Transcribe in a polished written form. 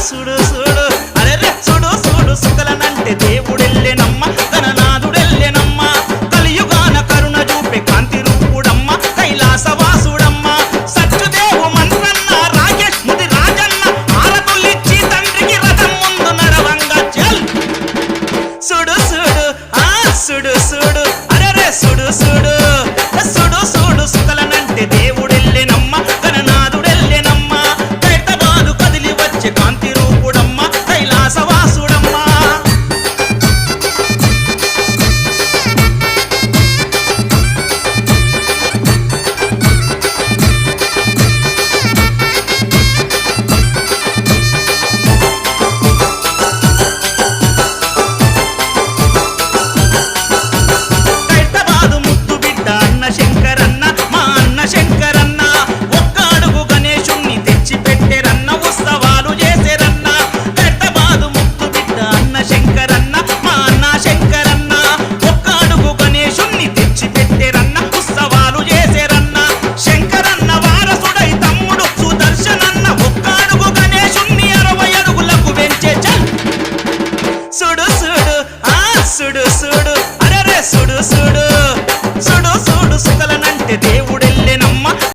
సుడు సుడు అరే సుడు సుడు సుకలనంటే దేవుడెల్లెనమ్మ గణనాథుడెల్లెనమ్మ కలియుగాన కరుణ చూపే కాంతి రూపుడమ్మ కైలాసవాసుడమ్మ సత్యుదేవు మంత్రన్న రాజేష్ ముది రాజన్న ఆరతులిచ్చి తండ్రికి రథం ముందు నడవంగ చల్ సుడు సుడు సుడు సుడు అరే సుడు సుడు సుడు సుడు సుకలనంటే దేవుడెల్లెనమ్మ గణనాథుడెల్లెనమ్మ కైతబాదు కదిలి వచ్చే కాంతి రూపుడమ్మ కైలాసవాసుడమ్మ శంకరన్న మా అన్న శంకరన్న ఒక్క అడుగు గణేశుణ్ణి తెచ్చి పెట్టెరన్న ఉత్సవాలు చేసేరన్న పెద్దబాదు ముక్కు బిడ్డ అన్న శంకరన్న మా అన్న శంకరన్న ఒక్క అడుగు గణేశుణ్ణి తెచ్చి పెట్టెరన్న ఉత్సవాలు చేసేరన్న శంకరన్న వారసుడై తమ్ముడు సుదర్శనన్న ఒక్క అడుగు గణేశుణ్ణి 60 అడుగులకు పెంచే చల్ సుడు సుడు సుడు సుడు అరే సుడు సుడు